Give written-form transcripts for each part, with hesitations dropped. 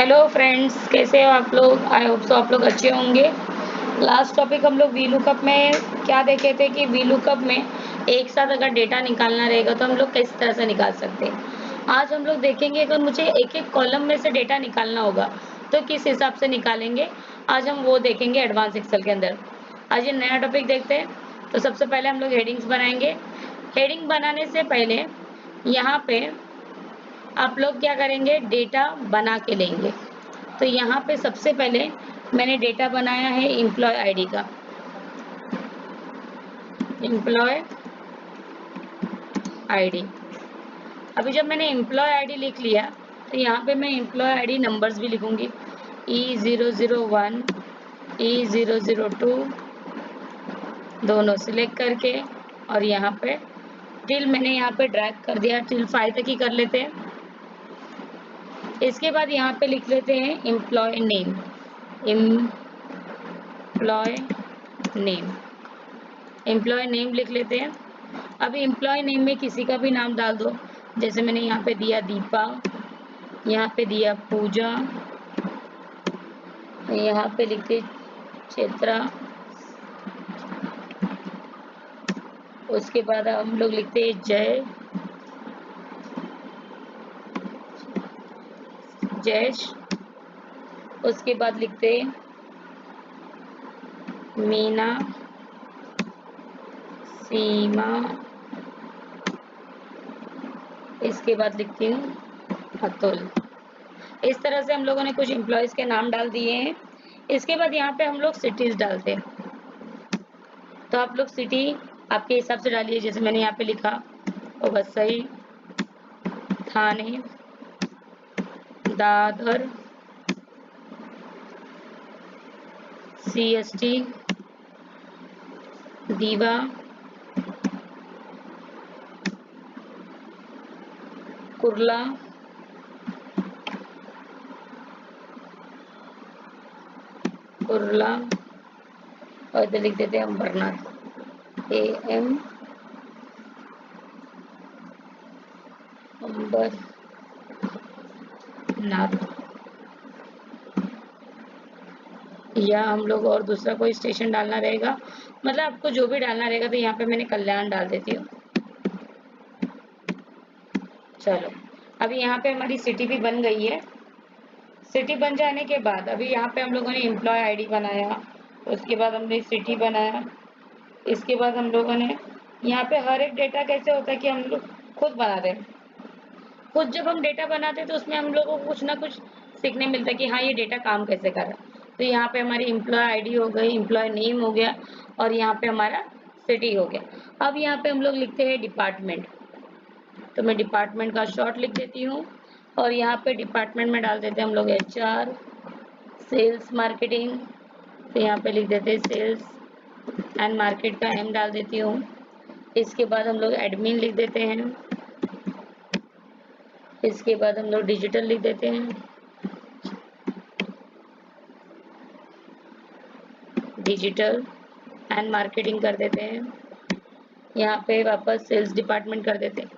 Hello friends, कैसे हो आप लोग। आई होप सो आप लोग अच्छे होंगे। लास्ट टॉपिक हम लोग वी लुकअप में क्या देखे थे कि वी लुकअप में एक साथ अगर डेटा निकालना रहेगा तो हम लोग किस तरह से निकाल सकते हैं। आज हम लोग देखेंगे अगर मुझे एक एक कॉलम में से डेटा निकालना होगा तो किस हिसाब से निकालेंगे। आज हम वो देखेंगे एडवांस एक्सेल के अंदर। आज ये नया टॉपिक देखते हैं। तो सबसे पहले हम लोग हेडिंग्स बनाएंगे। हेडिंग बनाने से पहले यहाँ पे आप लोग क्या करेंगे, डेटा बना के लेंगे। तो यहाँ पे सबसे पहले मैंने डेटा बनाया है एम्प्लॉय आईडी का। एम्प्लॉय आईडी, अभी जब मैंने एम्प्लॉय आईडी लिख लिया तो यहाँ पे मैं एम्प्लॉय आईडी नंबर्स भी लिखूंगी। E001 E002 दोनों सिलेक्ट करके और यहाँ पे टिल मैंने यहाँ पे ड्रैग कर दिया, टिल 5 तक ही कर लेते हैं। इसके बाद यहाँ पे लिख लेते हैं employ name. Employ name, employ name लिख लेते हैं। अब एम्प्लॉय नेम में किसी का भी नाम डाल दो, जैसे मैंने यहाँ पे दिया दीपा, यहाँ पे दिया पूजा, यहाँ पे लिखते चित्रा, उसके बाद हम लोग लिखते हैं जयेश, उसके बाद लिखते हैं मीना, सीमा, इसके बाद लिखती हूँ अतुल। इस तरह से हम लोगों ने कुछ एम्प्लॉयज के नाम डाल दिए हैं। इसके बाद यहाँ पे हम लोग सिटीज डालते हैं। तो आप लोग सिटी आपके हिसाब से डालिए, जैसे मैंने यहाँ पे लिखा वसई, थाने, दादर, CST, दीवा, कुर्ला, और इधर लिख देते हैं अंबरनाथ, AM अंबरनाथ। या हम लोग और दूसरा कोई स्टेशन डालना रहेगा, मतलब आपको जो भी डालना रहेगा। तो यहाँ पे मैंने कल्याण डाल देती हूँ। चलो, अभी यहाँ पे हमारी सिटी भी बन गई है। सिटी बन जाने के बाद अभी यहाँ पे हम लोगों ने एम्प्लॉय आईडी बनाया, उसके बाद हमने सिटी बनाया। इसके बाद हम लोगों ने यहाँ पे हर एक डेटा कैसे होता है कि हम लोग खुद बनाते हैं। खुद जब हम डेटा बनाते हैं तो उसमें हम लोगों को कुछ ना कुछ सीखने मिलता है कि हाँ ये डेटा काम कैसे कर रहा है। तो यहाँ पे हमारी एम्प्लॉय आईडी हो गई, एम्प्लॉय नेम हो गया, और यहाँ पे हमारा सिटी हो गया। अब यहाँ पे हम लोग लिखते हैं डिपार्टमेंट। तो मैं डिपार्टमेंट का शॉर्ट लिख देती हूँ, और यहाँ पे डिपार्टमेंट में डाल देते हैं हम लोग HR, सेल्स, मार्केटिंग। तो यहाँ पे लिख देते हैं सेल्स एंड मार्केट का M डाल देती हूँ। इसके बाद हम लोग एडमिन लिख देते हैं। इसके बाद हम लोग डिजिटल लिख देते हैं, डिजिटल एंड मार्केटिंग कर देते हैं। यहाँ पे वापस सेल्स डिपार्टमेंट कर देते हैं,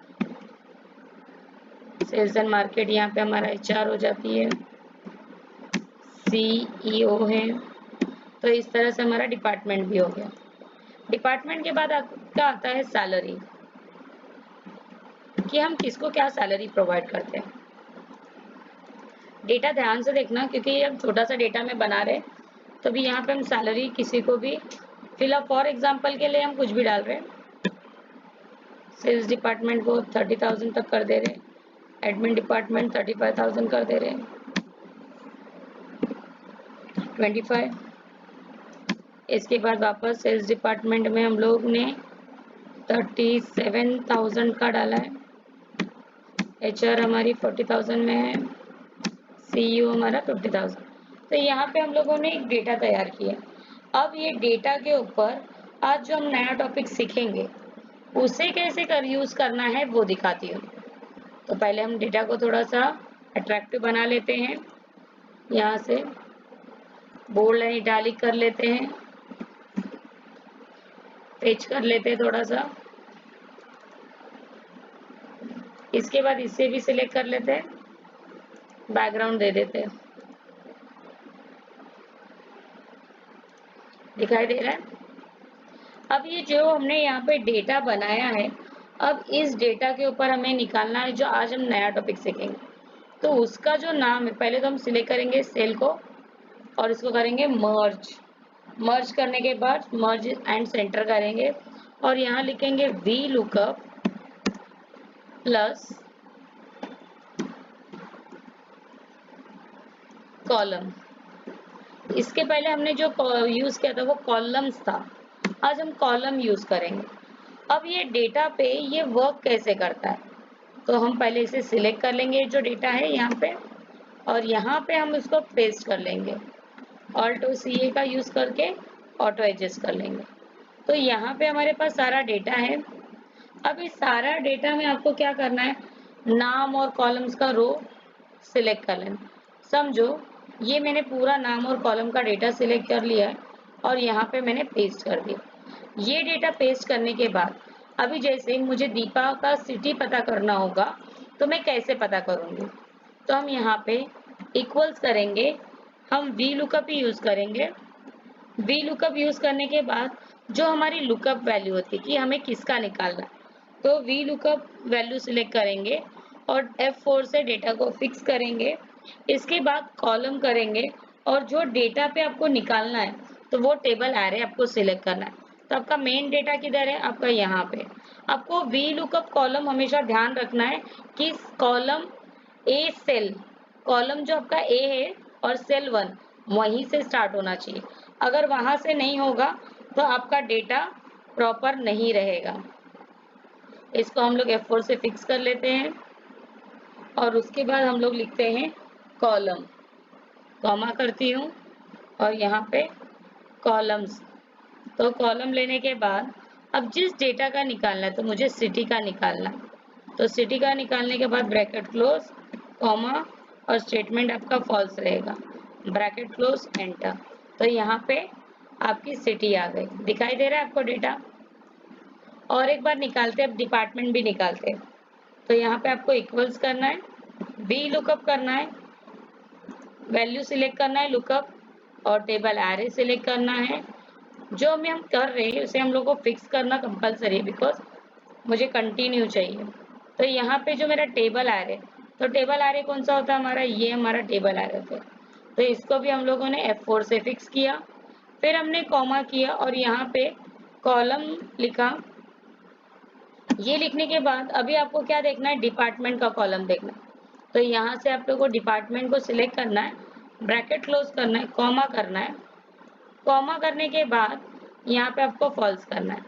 सेल्स एंड मार्केट। यहाँ पे हमारा HR हो जाती है, CEO है। तो इस तरह से हमारा डिपार्टमेंट भी हो गया। डिपार्टमेंट के बाद आपका आता है सैलरी, कि हम किसको क्या सैलरी प्रोवाइड करते हैं। डेटा ध्यान से देखना, क्योंकि हम छोटा सा डेटा में बना रहे, तो भी यहाँ पे हम सैलरी किसी को भी फिलहाल फॉर एग्जांपल के लिए हम कुछ भी डाल रहे हैं। सेल्स डिपार्टमेंट को 30,000 तक कर दे रहे हैं, एडमिन डिपार्टमेंट 35,000 कर दे रहे हैं, 25। इसके बाद वापस सेल्स डिपार्टमेंट में हम लोग ने 37,000 का डाला है, HR हमारी 40,000 में है, CEO हमारा 50,000। तो यहाँ पे हम लोगों ने एक डेटा तैयार किया। अब ये डेटा के ऊपर आज जो हम नया टॉपिक सीखेंगे उसे कैसे यूज करना है वो दिखाती हूँ। तो पहले हम डेटा को थोड़ा सा अट्रैक्टिव बना लेते हैं, यहाँ से बोल्ड एंड इटैलिक कर लेते हैं, पेज कर लेते हैं थोड़ा सा। इसके बाद इसे भी सिलेक्ट कर लेते हैं, बैकग्राउंड दे देते हैं। दिखाई दे रहा है। अब ये जो हमने यहाँ पे डेटा बनाया है, अब इस डेटा के ऊपर हमें निकालना है जो आज हम नया टॉपिक सीखेंगे। तो उसका जो नाम है, पहले तो हम सिलेक्ट करेंगे सेल को और इसको करेंगे मर्ज। मर्ज करने के बाद मर्ज एंड सेंटर करेंगे और यहाँ लिखेंगे वी लुकअप प्लस कॉलम। इसके पहले हमने जो यूज किया था वो कॉलम्स था, आज हम कॉलम यूज करेंगे। अब ये डेटा पे ये वर्क कैसे करता है, तो हम पहले इसे सिलेक्ट कर लेंगे जो डेटा है यहाँ पे, और यहाँ पे हम इसको पेस्ट कर लेंगे। ऑल्ट और सी का यूज करके ऑटो एडजस्ट कर लेंगे। तो यहाँ पे हमारे पास सारा डेटा है। अब इस सारा डेटा में आपको क्या करना है, नाम और कॉलम्स का रो सिलेक्ट कर लेना। समझो ये मैंने पूरा नाम और कॉलम का डेटा सिलेक्ट कर लिया है और यहाँ पे मैंने पेस्ट कर दिया। ये डेटा पेस्ट करने के बाद अभी जैसे मुझे दीपा का सिटी पता करना होगा तो मैं कैसे पता करूँगी, तो हम यहाँ पे इक्वल्स करेंगे, हम वी लुकअप ही यूज करेंगे। वी लुकअप यूज करने के बाद जो हमारी लुकअप वैल्यू होती है कि हमें किसका निकालना है, तो वी लुकअप वैल्यू सिलेक्ट करेंगे और F4 से डेटा को फिक्स करेंगे। इसके बाद कॉलम करेंगे और जो डेटा पे आपको निकालना है तो वो टेबल एरे आपको सिलेक्ट करना है। तो आपका मेन डेटा किधर है, आपका यहाँ पे। आपको वी लुकअप कॉलम हमेशा ध्यान रखना है कि कॉलम ए सेल, कॉलम जो आपका ए है और सेल 1 वहीं से स्टार्ट होना चाहिए। अगर वहां से नहीं होगा तो आपका डेटा प्रॉपर नहीं रहेगा। इसको हम लोग F4 से फिक्स कर लेते हैं और उसके बाद हम लोग लिखते हैं कॉलम, कॉमा करती हूँ और यहाँ पे कॉलम्स। तो कॉलम लेने के बाद अब जिस डेटा का निकालना है तो मुझे सिटी का निकालना है, तो सिटी का निकालने के बाद ब्रैकेट क्लोज, कॉमा और स्टेटमेंट आपका फॉल्स रहेगा, ब्रैकेट क्लोज, एंटर। तो यहाँ पे आपकी सिटी आ गई। दिखाई दे रहा है आपको डेटा। और एक बार निकालते हैं, अब डिपार्टमेंट भी निकालते हैं। तो यहाँ पे आपको इक्वल्स करना है, वी लुकअप करना है, वैल्यू सिलेक्ट करना है लुकअप और टेबल एरे सिलेक्ट करना है। जो हम कर रहे हैं उसे हम लोग को फिक्स करना कंपलसरी है बिकॉज मुझे कंटिन्यू चाहिए। तो यहाँ पे जो मेरा टेबल एरे, तो टेबल एरे कौन सा होता है हमारा, ये हमारा टेबल एरे होता है। तो इसको भी हम लोगों ने F4 से फिक्स किया, फिर हमने कॉमा किया और यहाँ पे कॉलम लिखा। ये लिखने के बाद अभी आपको क्या देखना है, डिपार्टमेंट का कॉलम देखना है। तो यहाँ से आप लोग को डिपार्टमेंट को सिलेक्ट करना है, ब्रैकेट क्लोज करना है, कॉमा करना है। कॉमा करने के बाद यहाँ पे आपको फॉल्स करना है,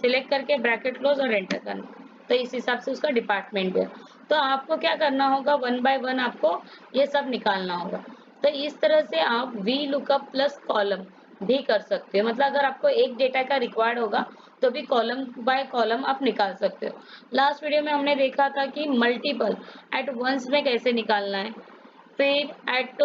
सिलेक्ट करके ब्रैकेट क्लोज और एंटर करना है। तो इस हिसाब से उसका डिपार्टमेंट भी है। तो आपको क्या करना होगा, 1 बाय 1 आपको ये सब निकालना होगा। तो इस तरह से आप वी लुकअप प्लस कॉलम भी कर सकते हो। मतलब अगर आपको एक डेटा का रिक्वायर्ड होगा तो भी कॉलम बाय कॉलम आप निकाल सकते हो। लास्ट वीडियो में हमने देखा था कि मल्टीपल एट वंस में कैसे निकालना है, फिर एट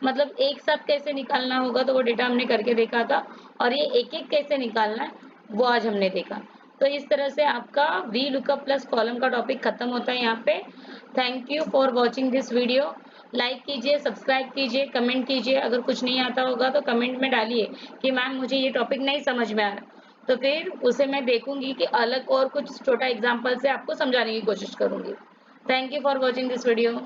मतलब एक साथ कैसे निकालना होगा, तो वो डेटा हमने करके देखा था। और ये एक एक कैसे निकालना है वो आज हमने देखा। तो इस तरह से आपका वी लुकअप प्लस कॉलम का टॉपिक खत्म होता है यहाँ पे। Thank you for watching this video. Like कीजिए, सब्सक्राइब कीजिए, कमेंट कीजिए। अगर कुछ नहीं आता होगा तो कमेंट में डालिए कि मैम मुझे ये टॉपिक नहीं समझ में आ रहा, तो फिर उसे मैं देखूंगी कि अलग और कुछ छोटा एग्जाम्पल से आपको समझाने की कोशिश करूंगी। Thank you for watching this video.